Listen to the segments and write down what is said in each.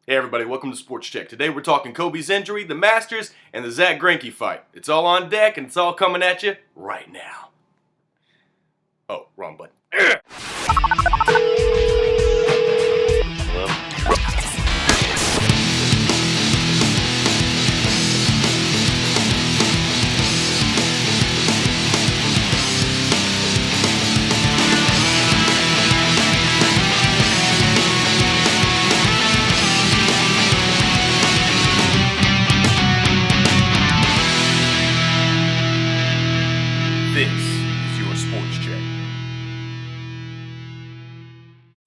Hey everybody, welcome to Sports Check. Today we're talking Kobe's injury, the Masters, and the Zack Greinke fight. It's all on deck and it's all coming at you right now. Oh, wrong button. This is your Sports Check.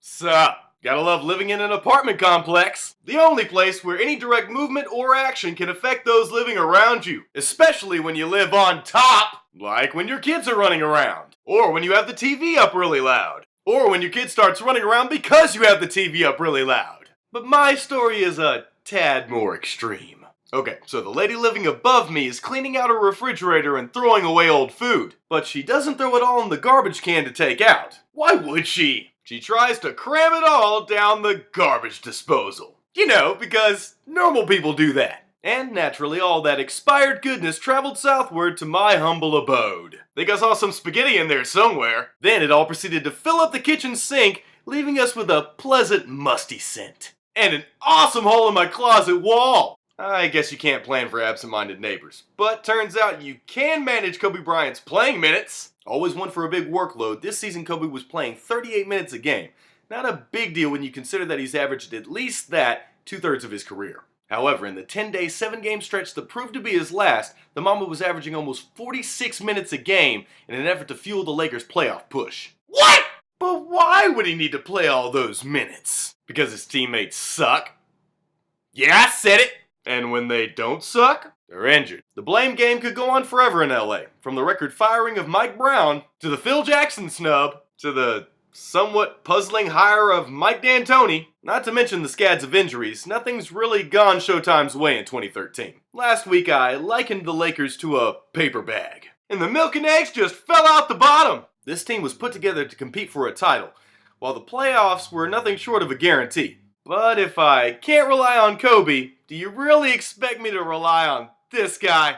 Sup? Gotta love living in an apartment complex. The only place where any direct movement or action can affect those living around you. Especially when you live on top. Like when your kids are running around. Or when you have the TV up really loud. Or when your kid starts running around because you have the TV up really loud. But my story is a tad more extreme. Okay, so the lady living above me is cleaning out her refrigerator and throwing away old food. But she doesn't throw it all in the garbage can to take out. Why would she? She tries to cram it all down the garbage disposal. You know, because normal people do that. And naturally, all that expired goodness traveled southward to my humble abode. Think I saw some spaghetti in there somewhere. Then it all proceeded to fill up the kitchen sink, leaving us with a pleasant musty scent. And an awesome hole in my closet wall. I guess you can't plan for absent-minded neighbors. But turns out you can manage Kobe Bryant's playing minutes. Always one for a big workload. This season Kobe was playing 38 minutes a game. Not a big deal when you consider that he's averaged at least that 2/3 of his career. However, in the 10-day, 7-game stretch that proved to be his last, the Mamba was averaging almost 46 minutes a game in an effort to fuel the Lakers' playoff push. What? But why would he need to play all those minutes? Because his teammates suck? Yeah, I said it! And when they don't suck, they're injured. The blame game could go on forever in LA. From the record firing of Mike Brown, to the Phil Jackson snub, to the somewhat puzzling hire of Mike D'Antoni, not to mention the scads of injuries. Nothing's really gone Showtime's way in 2013. Last week I likened the Lakers to a paper bag. And the milk and eggs just fell out the bottom. This team was put together to compete for a title, while the playoffs were nothing short of a guarantee. But if I can't rely on Kobe, do you really expect me to rely on this guy?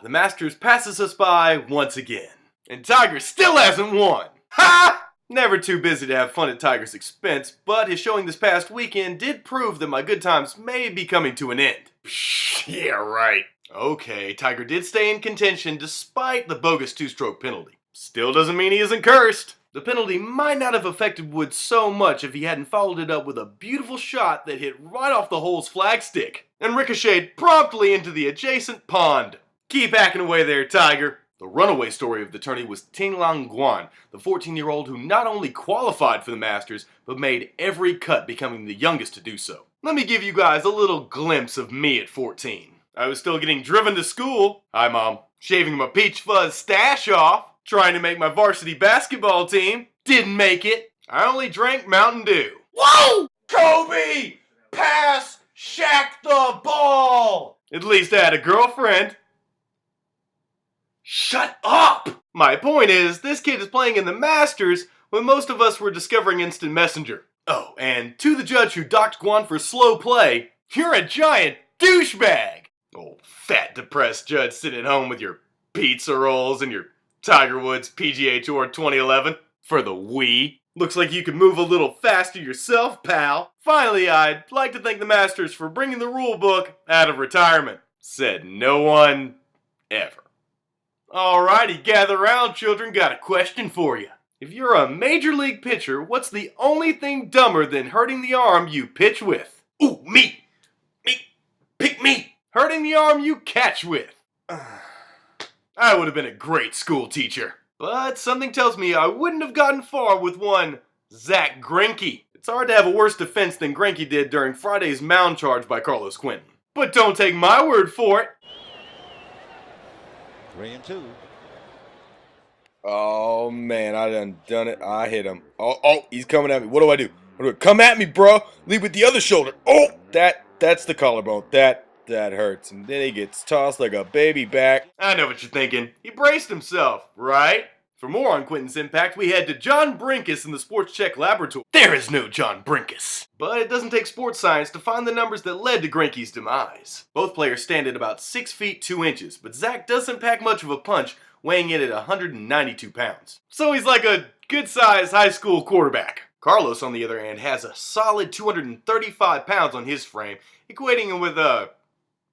The Masters passes us by once again. And Tiger still hasn't won. Ha! Never too busy to have fun at Tiger's expense, but his showing this past weekend did prove that my good times may be coming to an end. Yeah, right. Okay, Tiger did stay in contention despite the bogus 2-stroke penalty. Still doesn't mean he isn't cursed. The penalty might not have affected Woods so much if he hadn't followed it up with a beautiful shot that hit right off the hole's flagstick and ricocheted promptly into the adjacent pond. Keep hacking away there, Tiger. The runaway story of the tourney was Tian-lang, the 14-year-old who not only qualified for the Masters, but made every cut, becoming the youngest to do so. Let me give you guys a little glimpse of me at 14. I was still getting driven to school. Hi, Mom. Shaving my peach fuzz stash off. Trying to make my varsity basketball team. Didn't make it. I only drank Mountain Dew. Whoa! Kobe! Pass Shaq the ball! At least I had a girlfriend. Shut up! My point is, this kid is playing in the Masters when most of us were discovering Instant Messenger. Oh, and to the judge who docked Guan for slow play, you're a giant douchebag! Old fat depressed judge sitting at home with your pizza rolls and your Tiger Woods PGA Tour 2011 for the Wii. Looks like you could move a little faster yourself, pal. Finally, I'd like to thank the Masters for bringing the rule book out of retirement. Said no one ever. Alrighty, gather round, children. Got a question for you. If you're a major league pitcher, what's the only thing dumber than hurting the arm you pitch with? Ooh, me! Pick me! Hurting the arm you catch with. I would have been a great school teacher. But something tells me I wouldn't have gotten far with one Zack Greinke. It's hard to have a worse defense than Greinke did during Friday's mound charge by Carlos Quentin. But don't take my word for it. 3-2. Oh man, I done it. I hit him. Oh, he's coming at me. What do I do? Come at me, bro. Lead with the other shoulder. Oh, that's the collarbone. That hurts. And then he gets tossed like a baby back. I know what you're thinking. He braced himself, right? For more on Quentin's impact, we head to John Brinkus in the Sports Check Laboratory. There is no John Brinkus. But it doesn't take sports science to find the numbers that led to Greinke's demise. Both players stand at about 6 feet 2 inches, but Zack doesn't pack much of a punch, weighing in at 192 pounds. So he's like a good-sized high school quarterback. Carlos, on the other hand, has a solid 235 pounds on his frame, equating him with a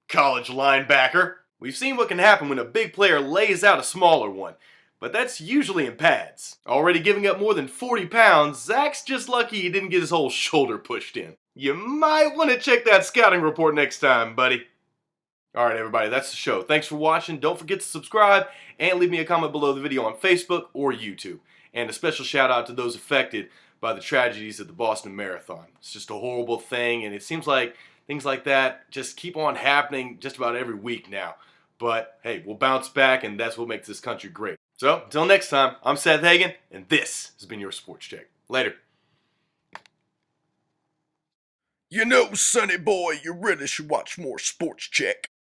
college linebacker. We've seen what can happen when a big player lays out a smaller one, but that's usually in pads. Already giving up more than 40 pounds, Zack's just lucky he didn't get his whole shoulder pushed in. You might want to check that scouting report next time, buddy. Alright everybody, that's the show. Thanks for watching. Don't forget to subscribe and leave me a comment below the video on Facebook or YouTube. And a special shout out to those affected by the tragedies at the Boston Marathon. It's just a horrible thing, and it seems like things like that just keep on happening just about every week now. But hey, we'll bounce back, and that's what makes this country great. So, until next time, I'm Seth Hagan, and this has been your Sports Check. Later. You know, sonny boy, you really should watch more Sports Check.